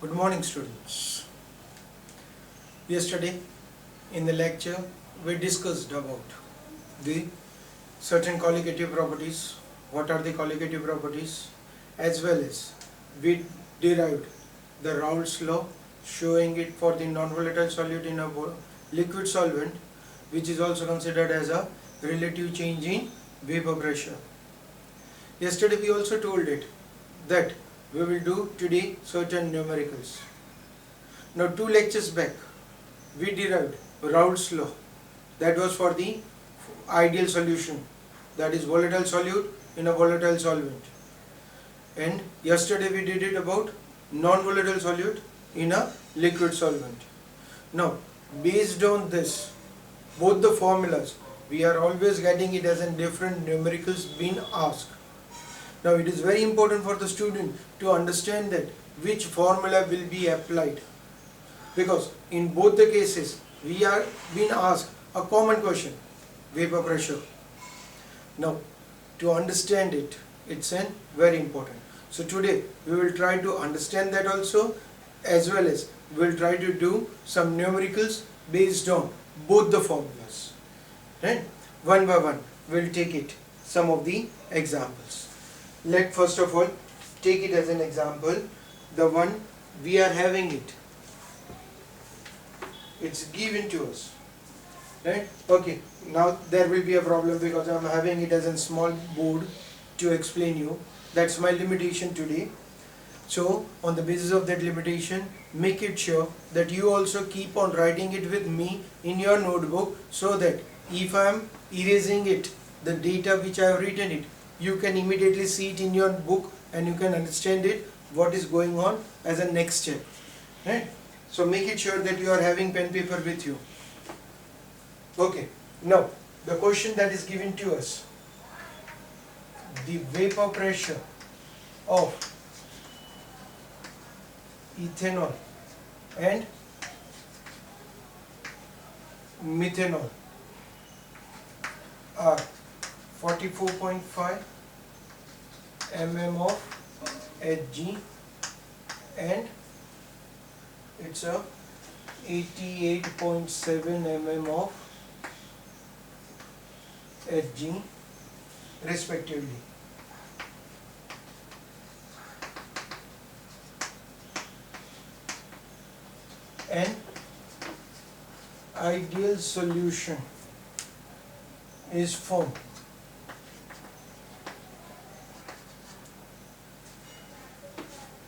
Good morning, students. Yesterday in the lecture we discussed about the certain colligative properties, what are the colligative properties, as well as we derived the Raoult's law showing it for the non-volatile solute in a liquid solvent, which is also considered as a relative change in vapor pressure. Yesterday we also told it that we will do today certain numericals. Now 2 lectures back we derived Raoult's law, that was for the ideal solution, that is volatile solute in a volatile solvent, and yesterday we did it about non-volatile solute in a liquid solvent. Now based on this, both the formulas, we are always getting it as in different numericals being asked. Now it is very important for the student to understand that which formula will be applied, because in both the cases we are being asked a common question, vapor pressure. Now to understand it, it's very important. So today we will try to understand that also, as well as we will try to do some numericals based on both the formulas. Right? One by one we will take it some of the examples. Let first of all take it as an example, the one we are having it, it's given to us, right? Okay, now there will be a problem because I am having it as a small board to explain you. That's my limitation today. So on the basis of that limitation, make it sure that you also keep on writing it with me in your notebook, so that if I am erasing it, the data which I have written it, you can immediately see it in your book and you can understand it, what is going on as a next step, right? So make it sure that you are having pen paper with you. Okay, now the question that is given to us, the vapor pressure of ethanol and methanol are 44.5 mm of Hg and it's a 88.7 mm of Hg respectively. And ideal solution is formed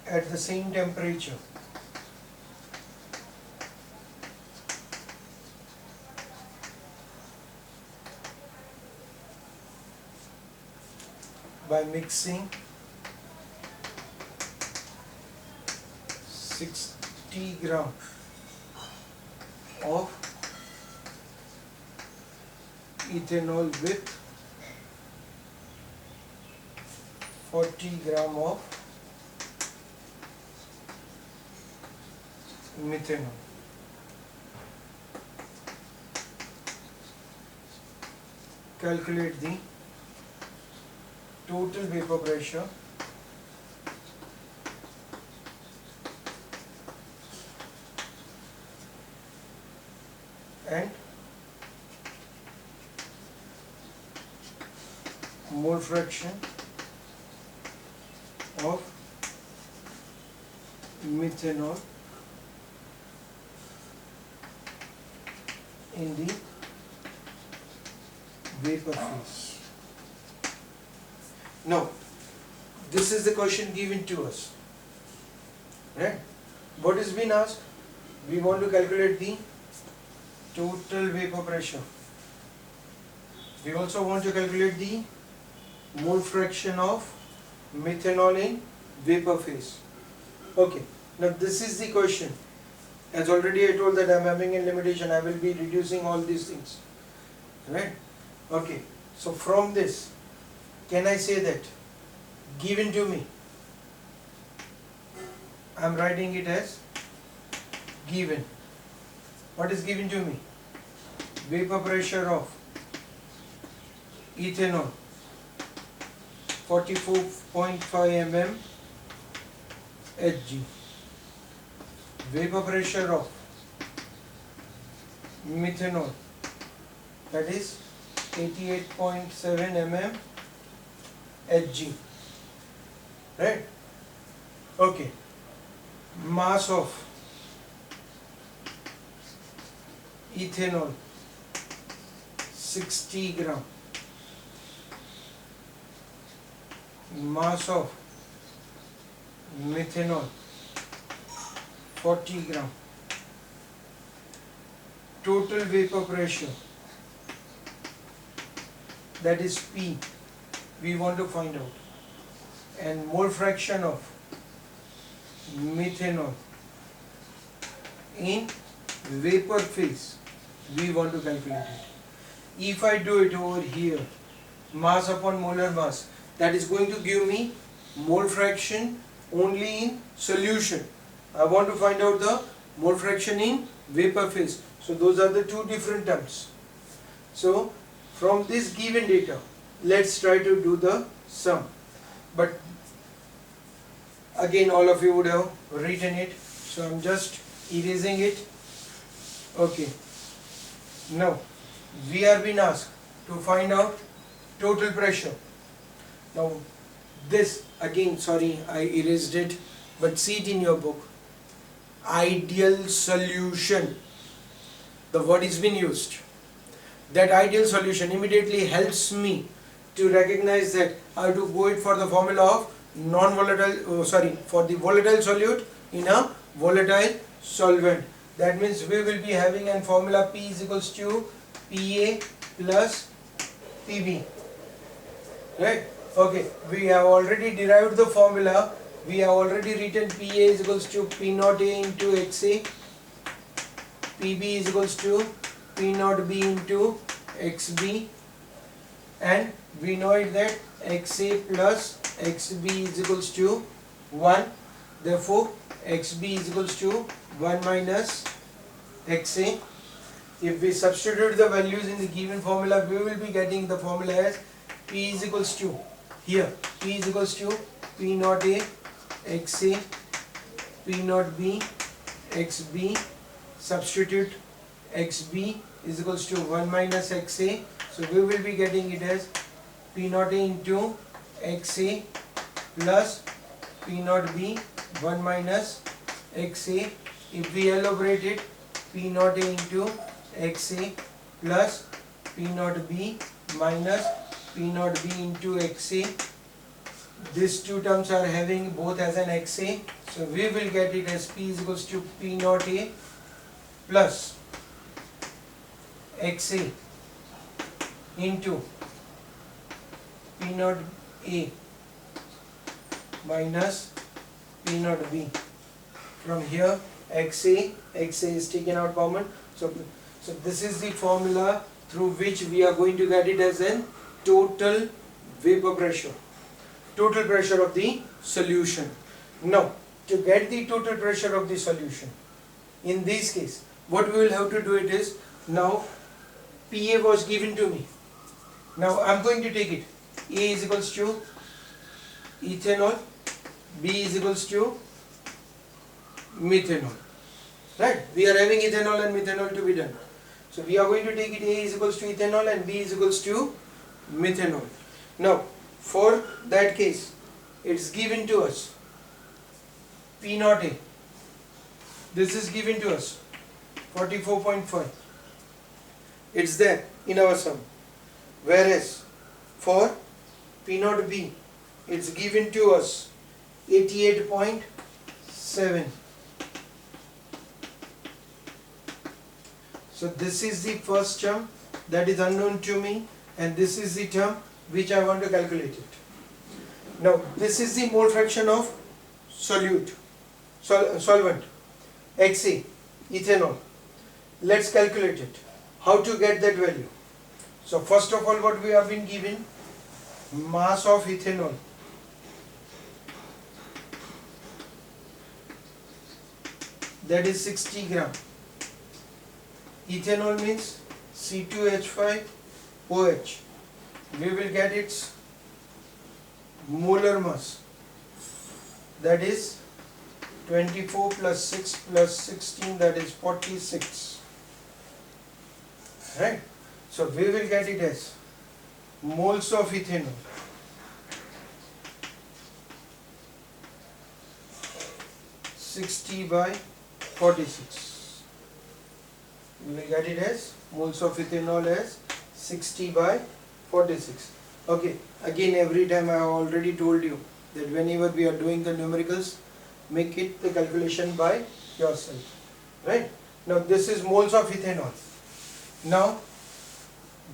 at the same temperature by mixing 60 gram of ethanol with 40 gram of methanol. Calculate the total vapor pressure and mole fraction of methanol in the vapor phase. Now, this is the question given to us, right? What is being asked? We want to calculate the total vapor pressure. We also want to calculate the mole fraction of methanol in vapor phase. Okay, now this is the question. As already I told that I am having a limitation, I will be reducing all these things, right? Okay, so from this, can I say that given to me, I am writing it as given. What is given to me? Vapor pressure of ethanol 44.5 mm Hg vapor pressure of methanol, that is 88.7 mm Hg, right? Okay, mass of ethanol 60 gram, mass of methanol 40 gram, total vapor pressure, that is P, we want to find out, and mole fraction of methanol in vapor phase, we want to calculate it. If I do it over here, mass upon molar mass, that is going to give me mole fraction only in solution. I want to find out the mole fraction in vapor phase. So those are the two different terms. So from this given data, let's try to do the sum. But again, all of you would have written it, so I'm just erasing it. Okay. Now we are being asked to find out total pressure. Now this again, sorry, I erased it, but see it in your book. Ideal solution, the word is been used. That ideal solution immediately helps me to recognize that I have to go it for the formula of non-volatile, for the volatile solute in a volatile solvent. That means we will be having a formula P is equals to PA plus PB, right? Okay, we have already derived the formula. We have already written PA is equals to P naught A into XA, PB is equals to P naught B into XB, and we know it that XA plus XB is equals to 1. Therefore, XB is equals to 1 minus XA. If we substitute the values in the given formula, we will be getting the formula as P is equals to, here P is equals to P naught A XA, P naught B XB, substitute XB is equals to 1 minus XA, so we will be getting it as P naught A into XA plus P naught B 1 minus XA. If we elaborate it, P naught A into XA plus P naught B minus P naught B into XA. These two terms are having both as an XA, so we will get it as P is equals to P naught A plus XA into P naught A minus P naught B. From here XA is taken out common, so this is the formula through which we are going to get it as an total vapor pressure, total pressure of the solution. Now to get the total pressure of the solution, in this case what we will have to do it is, now PA was given to me, now I am going to take it, A is equals to ethanol, B is equals to methanol, right? We are having ethanol and methanol to be done, so we are going to take it A is equals to ethanol and B is equals to methanol. Now for that case, it's given to us P naught A, this is given to us 44.5, it's there in our sum, whereas for P naught B it's given to us 88.7. So this is the first term that is unknown to me, and this is the term which I want to calculate it. Now this is the mole fraction of solvent, XA, ethanol. Let's calculate it. How to get that value? So first of all, what we have been given, mass of ethanol, that is 60 gram. Ethanol means C2H5OH. We will get its molar mass, that is 24 plus 6 plus 16, that is 46. Right? So we will get it as moles of ethanol (60 by 46). We will get it as moles of ethanol as 60 by 46. Okay, again every time I have already told you that whenever we are doing the numericals, make it the calculation by yourself. Right? Now this is moles of ethanol. Now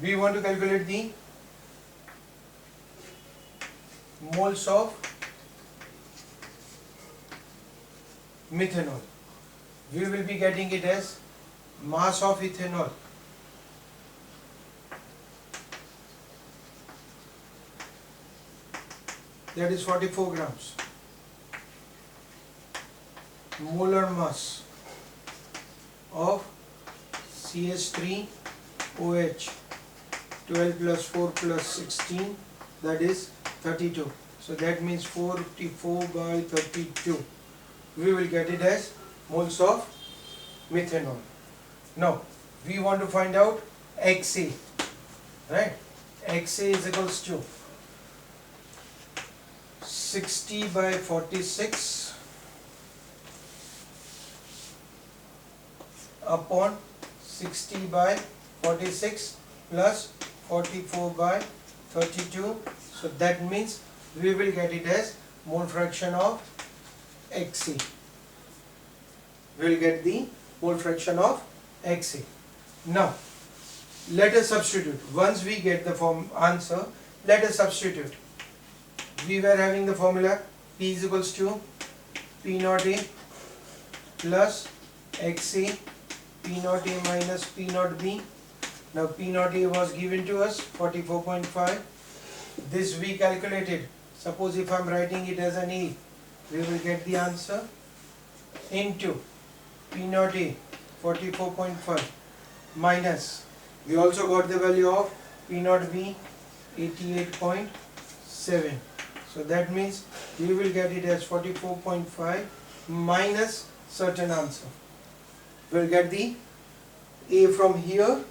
we want to calculate the moles of methanol. We will be getting it as mass of ethanol that is 44 grams. Molar mass of CH3OH 12 plus 4 plus 16, that is 32. So that means 44 by 32. We will get it as moles of methanol. Now we want to find out XA, right? XA is equals to 60 by 46 upon 60 by 46 plus 44 by 32. So that means we will get it as mole fraction of XA. We will get the mole fraction of XA. Now let us substitute. Once we get the answer, let us substitute. We were having the formula P is equals to P naught A plus XA P naught A minus P naught B. Now P naught A was given to us 44.5. This we calculated. Suppose if I am writing it as an A, we will get the answer into P naught A 44.5 minus, we also got the value of P naught B 88.7. So that means we will get it as 44.5 minus certain answer. We will get the A from here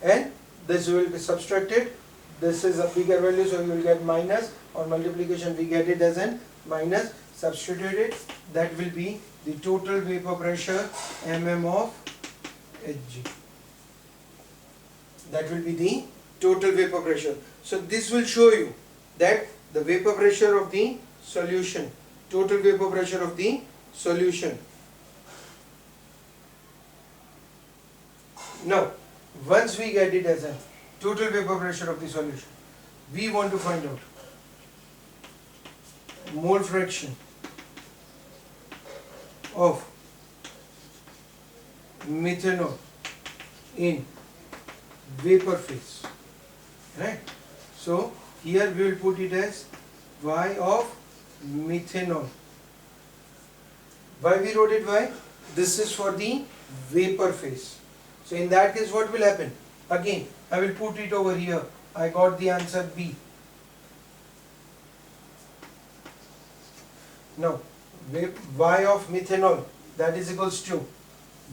and this will be subtracted. This is a bigger value, so we will get minus. On multiplication we get it as an minus. Substituted, that will be the total vapor pressure mm of Hg. That will be the total vapor pressure. So this will show you that the vapor pressure of the solution, total vapor pressure of the solution. Now once we get it as a total vapor pressure of the solution, we want to find out mole fraction of methanol in vapor phase, right? So here we will put it as Y of methanol. Why we wrote it Y? This is for the vapor phase. So in that case what will happen? Again I will put it over here. I got the answer B. Now Y of methanol, that is equals to,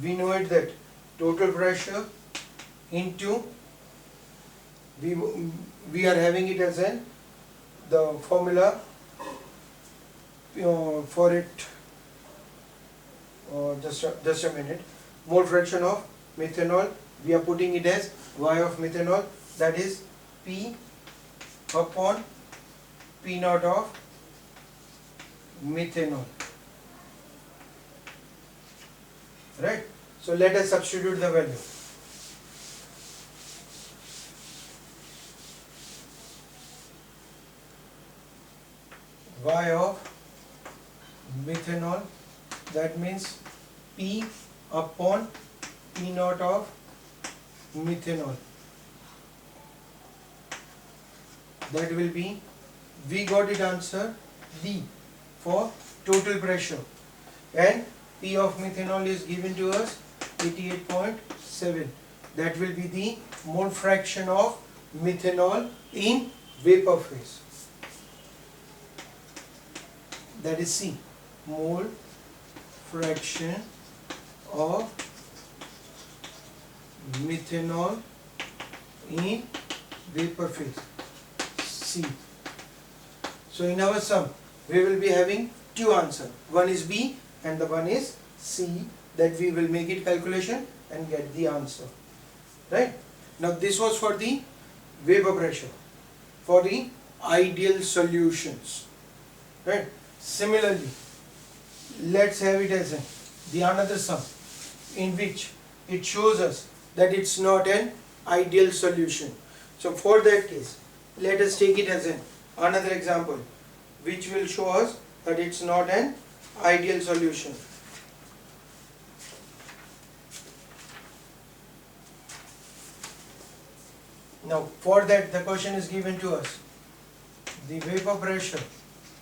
we know it that total pressure into, we are having it as an the formula for it, just a minute. Mole fraction of methanol, we are putting it as Y of methanol, that is P upon P naught of methanol, right? So let us substitute the value. Y of methanol, that means P upon P naught of methanol. That will be, we got it answer D for total pressure, and P of methanol is given to us 88.7. That will be the mole fraction of methanol in vapor phase. That is C, mole fraction of methanol in vapor phase C. So in our sum we will be having two answers. One is B and the one is C, that we will make it calculation and get the answer. Right? Now this was for the vapor pressure, for the ideal solutions. Right? Similarly, let's have it as the another sum in which it shows us that it's not an ideal solution. So for that case, let us take it as another example which will show us that it's not an ideal solution. Now for that the question is given to us: the vapor pressure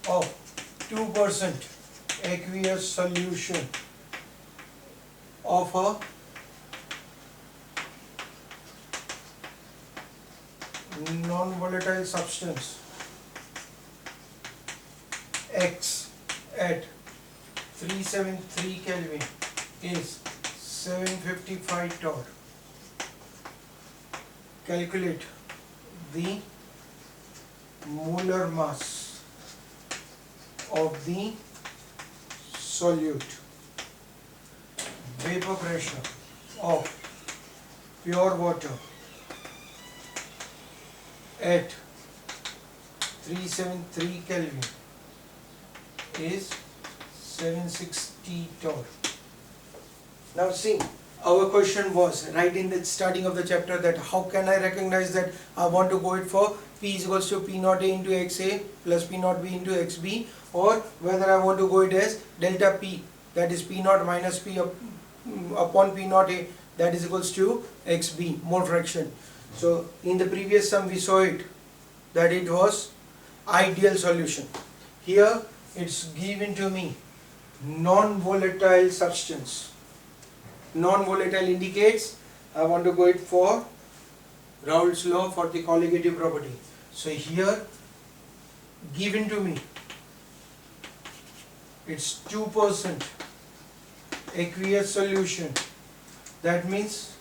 of 2% aqueous solution of a non-volatile substance X at 373 Kelvin is 755 torr. Calculate the molar mass of the solute. Vapor pressure of pure water at 373 Kelvin is 760 torr. Now see, our question was right in the starting of the chapter that how can I recognize that I want to go it for P is equals to P naught A into XA plus P naught B into XB, or whether I want to go it as delta P, that is P naught minus P upon P naught A, that is equals to XB, mole fraction. So in the previous sum we saw it that it was ideal solution. Here it's given to me non-volatile substance. Non-volatile indicates I want to go it for Raoult's law for the colligative property. So here given to me it's 2% aqueous solution, that means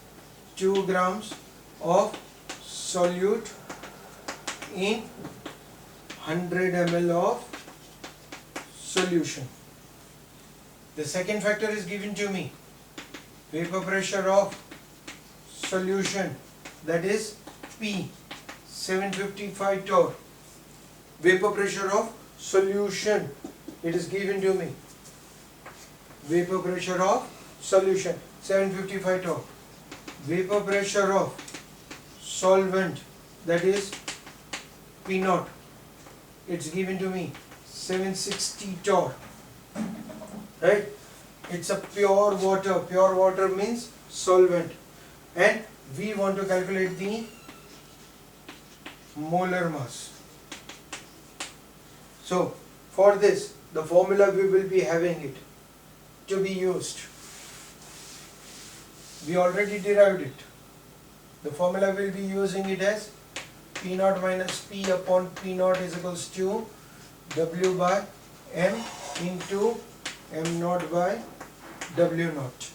2 grams of solute in 100 ml of solution. The second factor is given to me vapor pressure of solution, that is P 755 torr. Vapor pressure of solution, it is given to me vapor pressure of solution 755 torr. Vapor pressure of solvent, that is P naught, it's given to me 760 torr. Right? It's a pure water. Pure water means solvent, and we want to calculate the molar mass. So for this the formula we will be having it to be used. We already derived it. The formula will be using it as P naught minus P upon P naught is equals to W by M into M naught by W naught.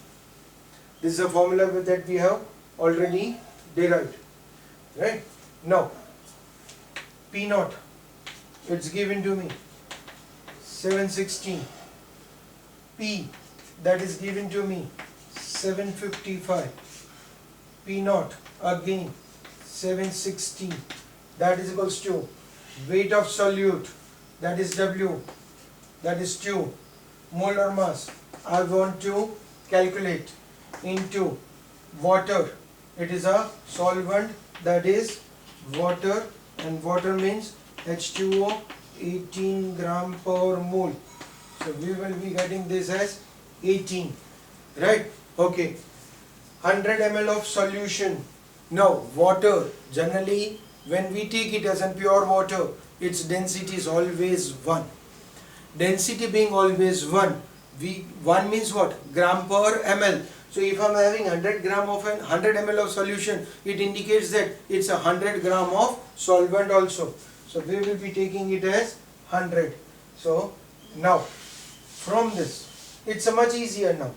This is a formula that we have already derived. Right? Now P naught, it's given to me 716. P, that is given to me 755. P naught again 760, that is equals to weight of solute, that is W, that is 2, molar mass I want to calculate into water. It is a solvent, that is water, and water means H2O 18 gram per mole. So we will be getting this as 18. Right? Okay. 100 ml of solution. Now water, generally when we take it as a pure water, its density is always 1. Density being always 1, 1 means what? Gram per ml. So if I am having 100 gram of 100 ml of solution, it indicates that it's 100 gram of solvent also. So we will be taking it as 100. So now from this It's a much easier now.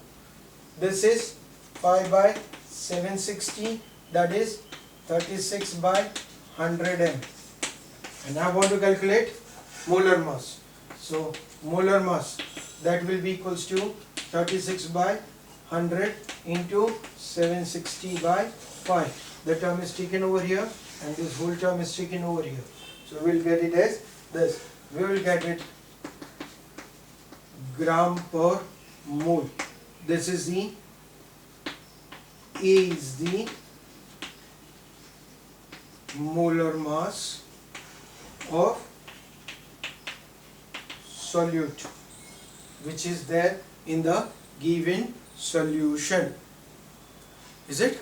This is 5 by 760, that is 36 by 100 m. And I want to calculate molar mass. So molar mass, that will be equals to 36 by 100 into 760 by 5. The term is taken over here and this whole term is taken over here. So we will get it as this. We will get it gram per mole. This is the A is the molar mass of solute which is there in the given solution. Is it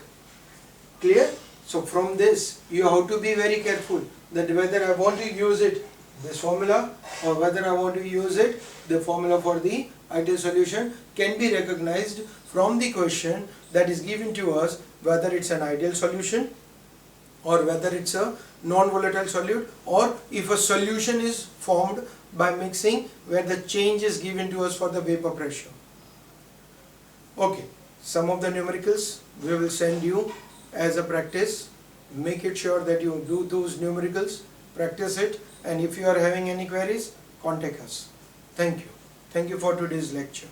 clear? So from this you have to be very careful that whether I want to use it this formula or whether I want to use it the formula for the ideal solution can be recognized from the question that is given to us, whether it's an ideal solution or whether it's a non-volatile solute, or if a solution is formed by mixing where the change is given to us for the vapor pressure. Okay, some of the numericals we will send you as a practice. Make it sure that you do those numericals, practice it, and if you are having any queries, contact us. Thank you. Thank you for today's lecture.